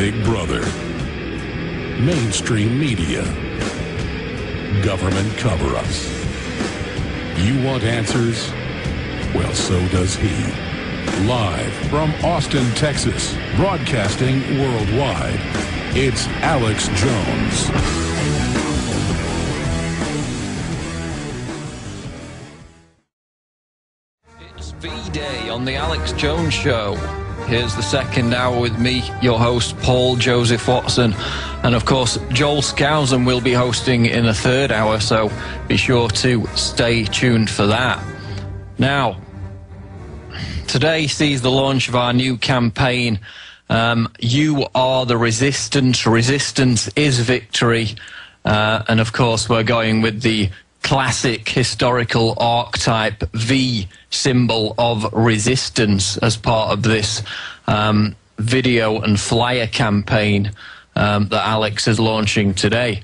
Big Brother, mainstream media, government cover-ups. You want answers? Well, so does he. Live from Austin, Texas, broadcasting worldwide, it's Alex Jones. It's V-Day on the Alex Jones Show. Here's the second hour with me, your host, Paul Joseph Watson. And of course, Joel Skousen will be hosting in the third hour, so be sure to stay tuned for that. Now, today sees the launch of our new campaign, You Are the Resistance, Resistance is Victory. And of course, we're going with the classic historical archetype V symbol of resistance as part of this video and flyer campaign that Alex is launching today.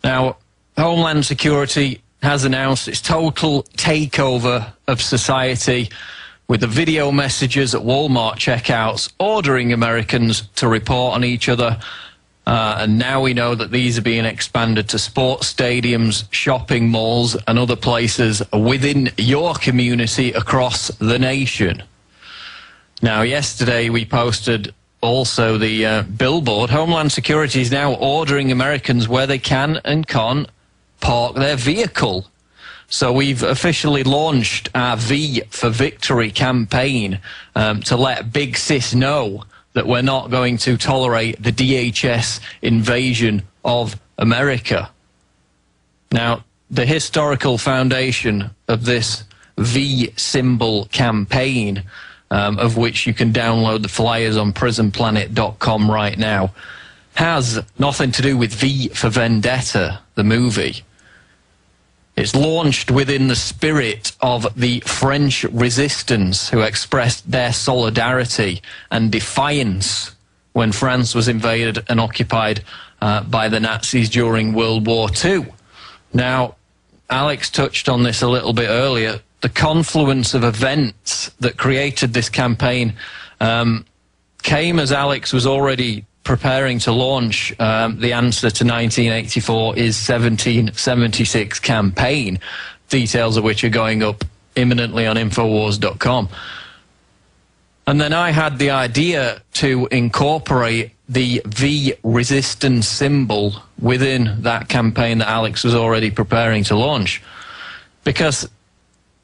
Now, Homeland Security has announced its total takeover of society, with the video messages at Walmart checkouts ordering Americans to report on each other. And now we know that these are being expanded to sports stadiums, shopping malls, and other places within your community across the nation. Now, yesterday we posted also the billboard. Homeland Security is now ordering Americans where they can and can't park their vehicle. So we've officially launched our V for Victory campaign to let Big Sis know that we're not going to tolerate the DHS invasion of America. Now, the historical foundation of this V symbol campaign, of which you can download the flyers on prisonplanet.com right now, has nothing to do with V for Vendetta, the movie. It's launched within the spirit of the French resistance, who expressed their solidarity and defiance when France was invaded and occupied by the Nazis during World War II. Now, Alex touched on this a little bit earlier. The confluence of events that created this campaign came as Alex was already preparing to launch the answer to 1984 is 1776 campaign, details of which are going up imminently on Infowars.com. And then I had the idea to incorporate the V resistance symbol within that campaign that Alex was already preparing to launch, because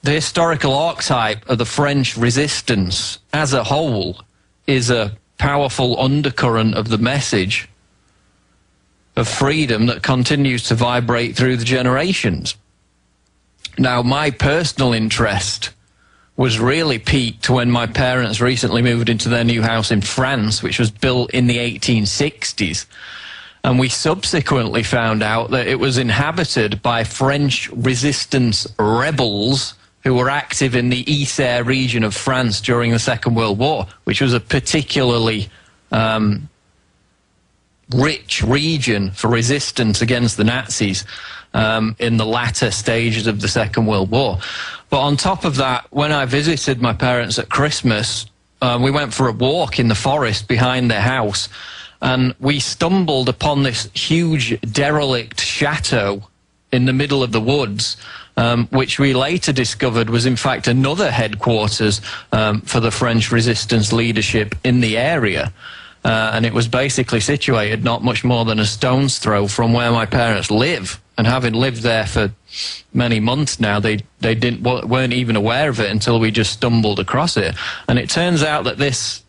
the historical archetype of the French resistance as a whole is a powerful undercurrent of the message of freedom that continues to vibrate through the generations. Now, my personal interest was really piqued when my parents recently moved into their new house in France, which was built in the 1860s. And we subsequently found out that it was inhabited by French resistance rebels who were active in the Isère region of France during the Second World War, which was a particularly rich region for resistance against the Nazis in the latter stages of the Second World War. But on top of that, when I visited my parents at Christmas, we went for a walk in the forest behind their house, and we stumbled upon this huge derelict chateau in the middle of the woods, which we later discovered was in fact another headquarters for the French resistance leadership in the area. And it was basically situated not much more than a stone's throw from where my parents live. And having lived there for many months now, they weren't even aware of it until we just stumbled across it. And it turns out that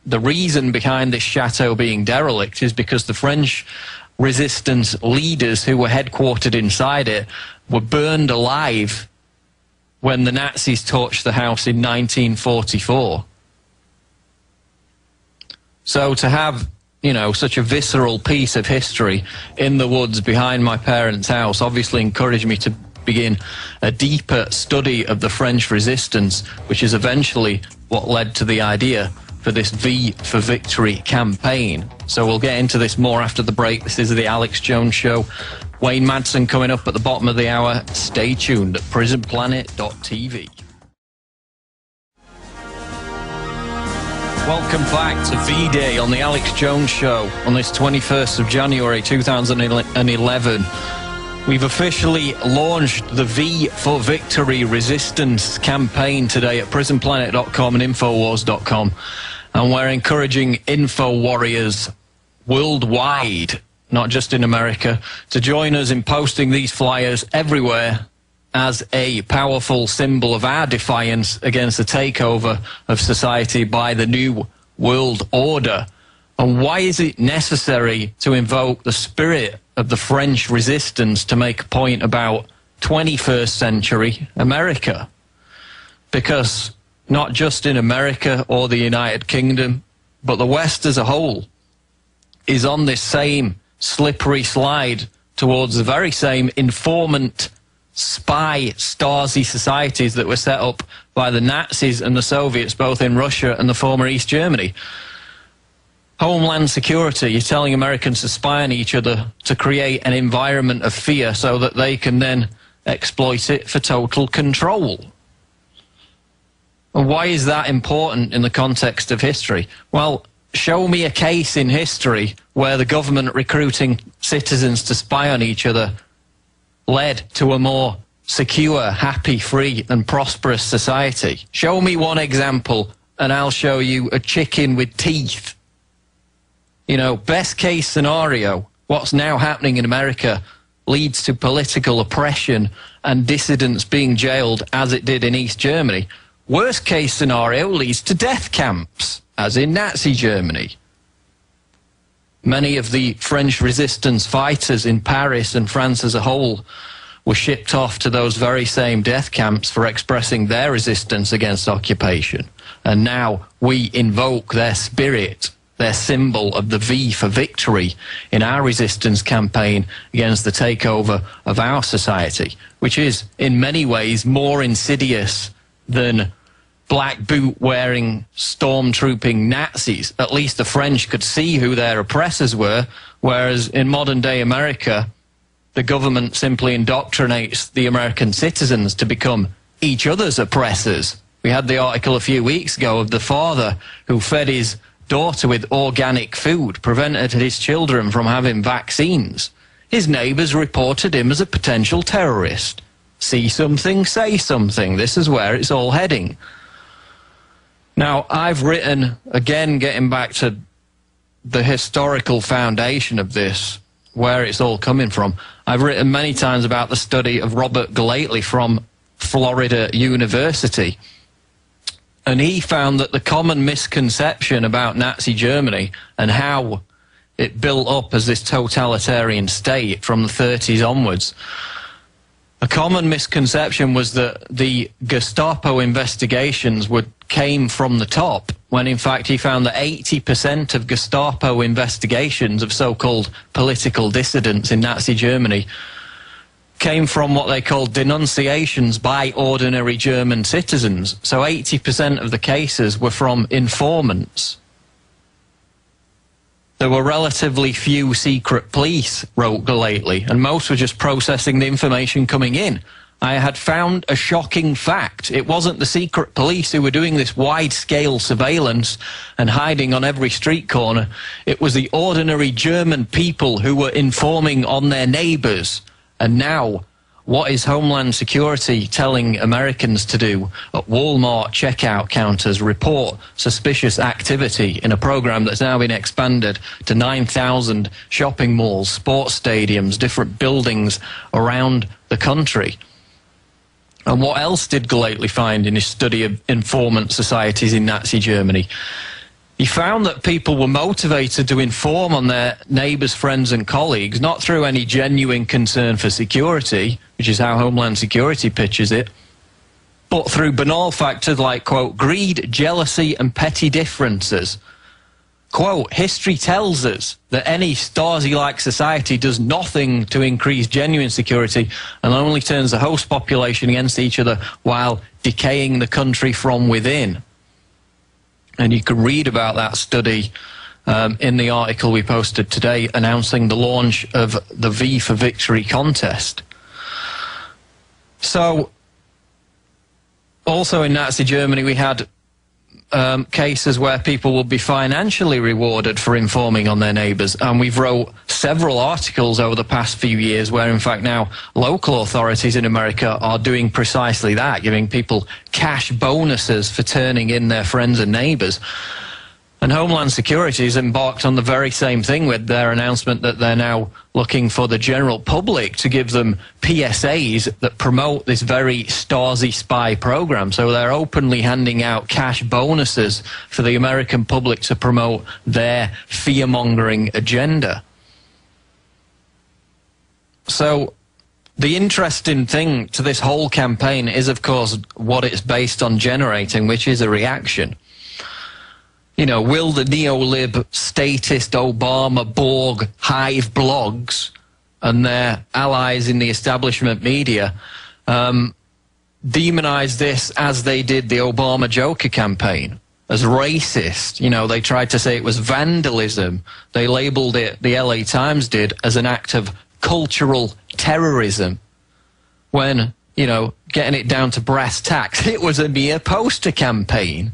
the reason behind this chateau being derelict is because the French resistance leaders who were headquartered inside it were burned alive when the Nazis torched the house in 1944. So to have, you know, such a visceral piece of history in the woods behind my parents' house obviously encouraged me to begin a deeper study of the French resistance, which is eventually what led to the idea for this V for Victory campaign. So we'll get into this more after the break. This is the Alex Jones Show. Wayne Madsen coming up at the bottom of the hour. Stay tuned at prisonplanet.tv. Welcome back to V-Day on the Alex Jones Show on this 21st of January 2011. We've officially launched the V for Victory resistance campaign today at prisonplanet.com and infowars.com. And we're encouraging info warriors worldwide, not just in America, to join us in posting these flyers everywhere as a powerful symbol of our defiance against the takeover of society by the New World Order. And why is it necessary to invoke the spirit of the French resistance to make a point about 21st century America? Because not just in America or the United Kingdom, but the West as a whole is on this same slippery slide towards the very same informant, spy, Stasi societies that were set up by the Nazis and the Soviets, both in Russia and the former East Germany. Homeland security, you're telling Americans to spy on each other to create an environment of fear so that they can then exploit it for total control. And why is that important in the context of history? Well, show me a case in history where the government recruiting citizens to spy on each other led to a more secure, happy, free and prosperous society. Show me one example and I'll show you a chicken with teeth. You know, best case scenario, what's now happening in America leads to political oppression and dissidents being jailed as it did in East Germany. Worst case scenario leads to death camps, as in Nazi Germany. Many of the French resistance fighters in Paris and France as a whole were shipped off to those very same death camps for expressing their resistance against occupation. And now we invoke their spirit, their symbol of the V for victory in our resistance campaign against the takeover of our society, which is in many ways more insidious than black boot-wearing, stormtrooping Nazis. At least the French could see who their oppressors were, whereas in modern-day America, the government simply indoctrinates the American citizens to become each other's oppressors. We had the article a few weeks ago of the father who fed his daughter with organic food, prevented his children from having vaccines. His neighbours reported him as a potential terrorist. See something, say something. This is where it's all heading. Now, I've written, again, getting back to the historical foundation of this, where it's all coming from, I've written many times about the study of Robert Galately from Florida University. And he found that the common misconception about Nazi Germany and how it built up as this totalitarian state from the 30s onwards, a common misconception was that the Gestapo investigations came from the top, when in fact he found that 80% of Gestapo investigations of so-called political dissidents in Nazi Germany came from what they called denunciations by ordinary German citizens. So 80% of the cases were from informants. There were relatively few secret police, wrote Galately, and most were just processing the information coming in. I had found a shocking fact. It wasn't the secret police who were doing this wide-scale surveillance and hiding on every street corner. It was the ordinary German people who were informing on their neighbours. And now, what is Homeland Security telling Americans to do at Walmart checkout counters? Report suspicious activity in a program that's now been expanded to 9,000 shopping malls, sports stadiums, different buildings around the country. And what else did Galately find in his study of informant societies in Nazi Germany? He found that people were motivated to inform on their neighbours, friends and colleagues, not through any genuine concern for security, which is how Homeland Security pictures it, but through banal factors like, quote, greed, jealousy and petty differences. Quote, history tells us that any Stasi-like society does nothing to increase genuine security and only turns the host population against each other while decaying the country from within. And you can read about that study in the article we posted today announcing the launch of the V for Victory contest. So, also in Nazi Germany we had cases where people will be financially rewarded for informing on their neighbours. And we've wrote several articles over the past few years where, in fact, now local authorities in America are doing precisely that, giving people cash bonuses for turning in their friends and neighbours. And Homeland Security has embarked on the very same thing with their announcement that they're now looking for the general public to give them PSAs that promote this very Stasi spy program. So they're openly handing out cash bonuses for the American public to promote their fear-mongering agenda. So the interesting thing to this whole campaign is, of course, what it's based on generating, which is a reaction. You know, will the neolib, statist, Obama, Borg, Hive blogs and their allies in the establishment media demonize this as they did the Obama Joker campaign, as racist? You know, they tried to say it was vandalism. They labeled it, the LA Times did, as an act of cultural terrorism. When, you know, getting it down to brass tacks, it was a mere poster campaign.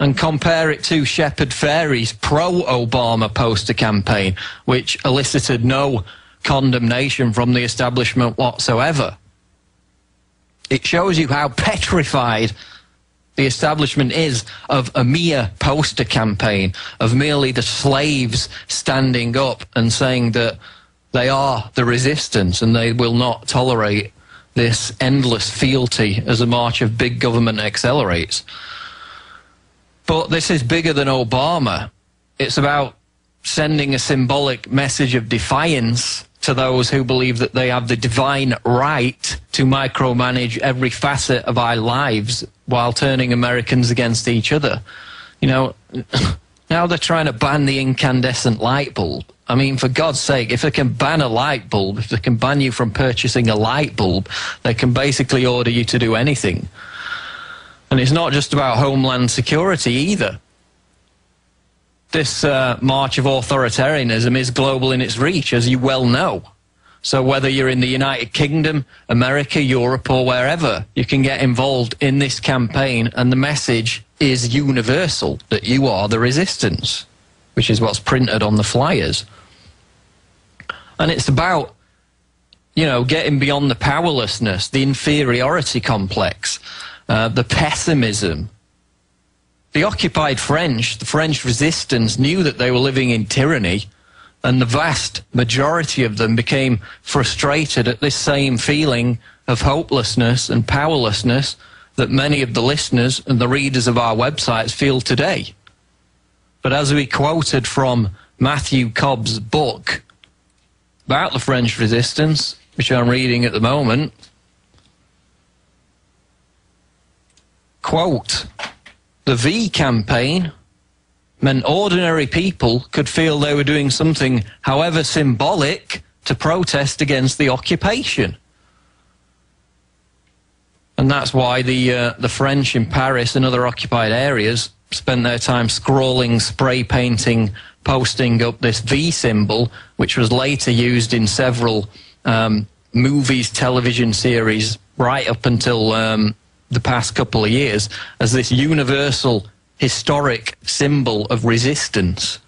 And compare it to Shepard Fairey's pro-Obama poster campaign, which elicited no condemnation from the establishment whatsoever. It shows you how petrified the establishment is of a mere poster campaign, of merely the slaves standing up and saying that they are the resistance and they will not tolerate this endless fealty as the march of big government accelerates. But this is bigger than Obama. It's about sending a symbolic message of defiance to those who believe that they have the divine right to micromanage every facet of our lives while turning Americans against each other. You know, now they're trying to ban the incandescent light bulb. I mean, for God's sake, if they can ban a light bulb, if they can ban you from purchasing a light bulb, they can basically order you to do anything. And it's not just about Homeland Security either. This march of authoritarianism is global in its reach, as you well know. So whether you're in the United Kingdom, America, Europe, or wherever, you can get involved in this campaign, and the message is universal, that you are the resistance, which is what's printed on the flyers. And it's about, you know, getting beyond the powerlessness, the inferiority complex, the pessimism. The occupied French, the French resistance, knew that they were living in tyranny, and the vast majority of them became frustrated at this same feeling of hopelessness and powerlessness that many of the listeners and the readers of our websites feel today. But as we quoted from Matthew Cobb's book about the French resistance, which I'm reading at the moment, quote, "The V campaign meant ordinary people could feel they were doing something, however symbolic, to protest against the occupation." And that's why the French in Paris and other occupied areas spent their time scrawling, spray painting, posting up this V symbol, which was later used in several movies, television series, right up until the past couple of years, as this universal historic symbol of resistance.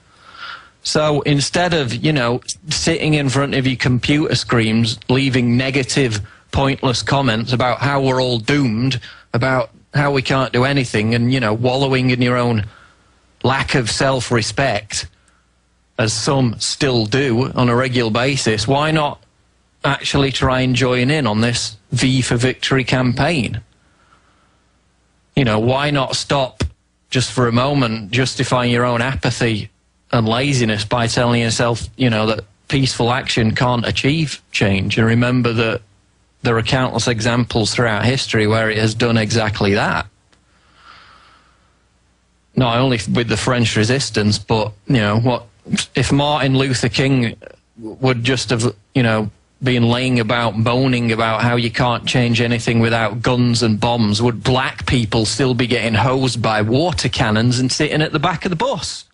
So instead of, you know, sitting in front of your computer screens, leaving negative, pointless comments about how we're all doomed, about how we can't do anything, and, you know, wallowing in your own lack of self-respect, as some still do on a regular basis, why not actually try and join in on this V for Victory campaign? You know, why not stop just for a moment justifying your own apathy and laziness by telling yourself, you know, that peaceful action can't achieve change, and remember that there are countless examples throughout history where it has done exactly that. Not only with the French resistance, but, you know, what if Martin Luther King would just have, you know, been laying about moaning about how you can't change anything without guns and bombs? Would black people still be getting hosed by water cannons and sitting at the back of the bus?